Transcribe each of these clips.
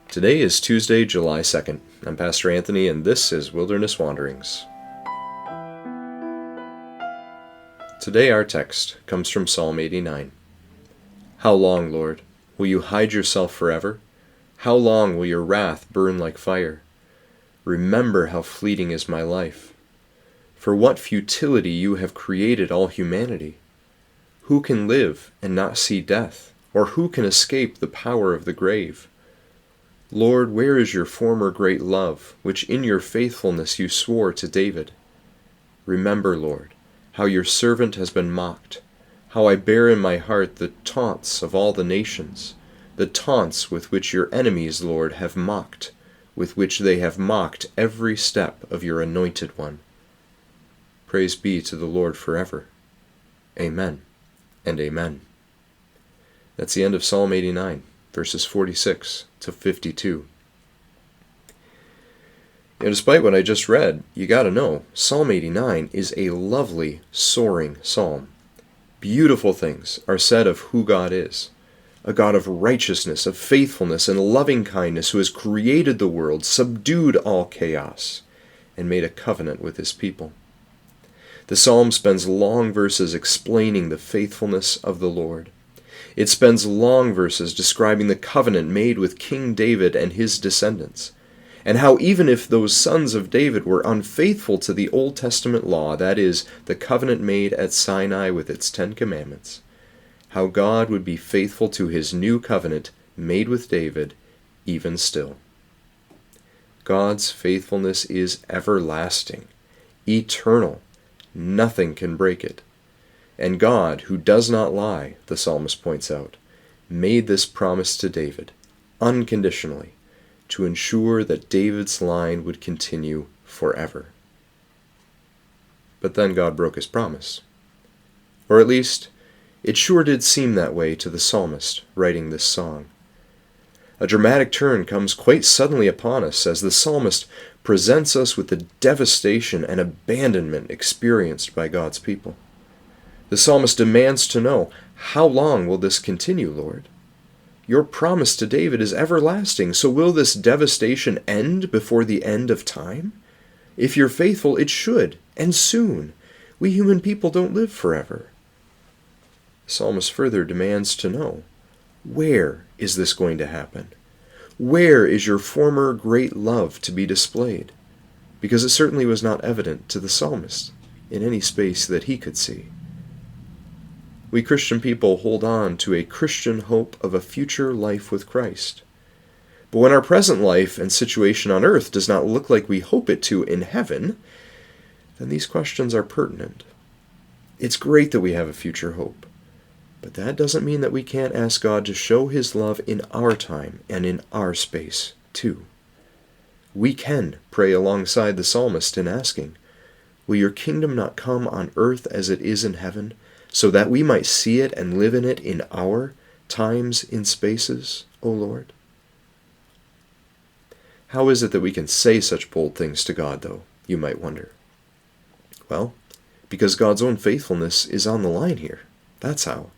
Today is Tuesday, July 2nd. I'm Pastor Anthony, and this is Wilderness Wanderings. Today our text comes from Psalm 89. How long, Lord, will you hide yourself forever? How long will your wrath burn like fire? Remember how fleeting is my life. For what futility you have created all humanity. Who can live and not see death, or who can escape the power of the grave? Lord, where is your former great love, which in your faithfulness you swore to David? Remember, Lord, how your servant has been mocked, how I bear in my heart the taunts of all the nations, the taunts with which your enemies, Lord, have mocked, with which they have mocked every step of your anointed one. Praise be to the Lord forever. Amen and amen. That's the end of Psalm 89. Verses 46 to 52. Despite what I just read, you gotta know, Psalm 89 is a lovely, soaring psalm. Beautiful things are said of who God is. A God of righteousness, of faithfulness, and loving kindness, who has created the world, subdued all chaos, and made a covenant with his people. The psalm spends long verses explaining the faithfulness of the Lord. It spends long verses describing the covenant made with King David and his descendants, and how even if those sons of David were unfaithful to the Old Testament law, that is, the covenant made at Sinai with its 10 commandments, how God would be faithful to his new covenant made with David even still. God's faithfulness is everlasting, eternal. Nothing can break it. And God, who does not lie, the psalmist points out, made this promise to David, unconditionally, to ensure that David's line would continue forever. But then God broke his promise. Or at least, it sure did seem that way to the psalmist writing this song. A dramatic turn comes quite suddenly upon us as the psalmist presents us with the devastation and abandonment experienced by God's people. The psalmist demands to know, how long will this continue, Lord? Your promise to David is everlasting, so will this devastation end before the end of time? If you're faithful, it should, and soon. We human people don't live forever. The psalmist further demands to know, where is this going to happen? Where is your former great love to be displayed? Because it certainly was not evident to the psalmist in any space that he could see. We Christian people hold on to a Christian hope of a future life with Christ. But when our present life and situation on earth does not look like we hope it to in heaven, then these questions are pertinent. It's great that we have a future hope, but that doesn't mean that we can't ask God to show his love in our time and in our space, too. We can pray alongside the psalmist in asking, will your kingdom not come on earth as it is in heaven, so that we might see it and live in it in our times in spaces, O Lord? How is it that we can say such bold things to God, though, you might wonder? Well, because God's own faithfulness is on the line here. That's how.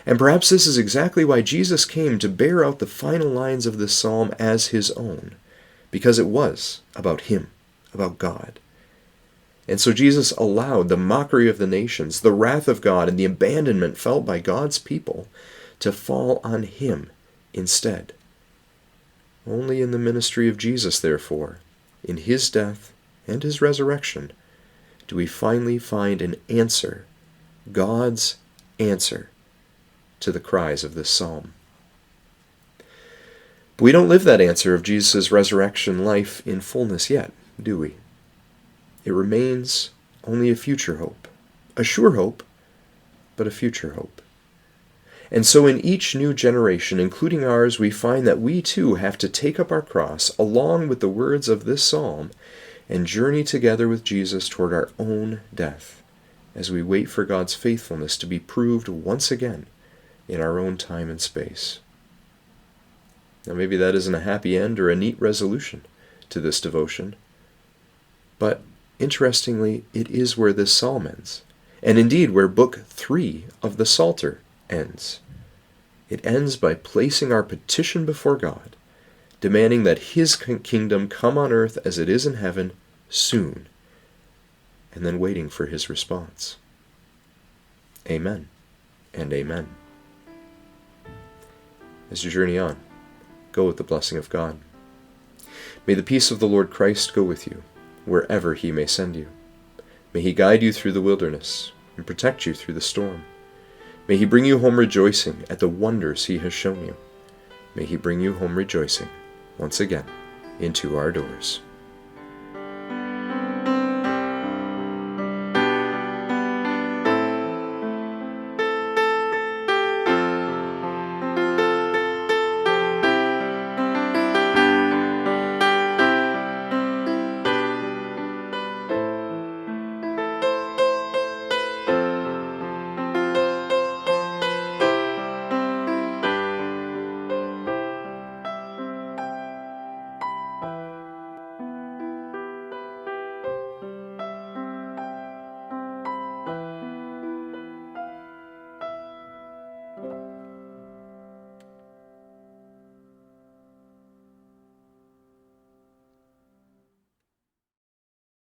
And perhaps this is exactly why Jesus came to bear out the final lines of this psalm as his own, because it was about him, about God. And so Jesus allowed the mockery of the nations, the wrath of God, and the abandonment felt by God's people to fall on him instead. Only in the ministry of Jesus, therefore, in his death and his resurrection, do we finally find an answer, God's answer, to the cries of this psalm. But we don't live that answer of Jesus' resurrection life in fullness yet, do we? It remains only a future hope, a sure hope, but a future hope. And so in each new generation, including ours, we find that we too have to take up our cross along with the words of this psalm and journey together with Jesus toward our own death as we wait for God's faithfulness to be proved once again in our own time and space. Now maybe that isn't a happy end or a neat resolution to this devotion, but interestingly, it is where this psalm ends, and indeed where Book 3 of the Psalter ends. It ends by placing our petition before God demanding that his kingdom come on earth as it is in heaven soon, and then waiting for his response. Amen and amen. As you journey on, go with the blessing of God. May the peace of the Lord Christ go with you, wherever he may send you. May he guide you through the wilderness and protect you through the storm. May he bring you home rejoicing at the wonders he has shown you. May he bring you home rejoicing once again into our doors.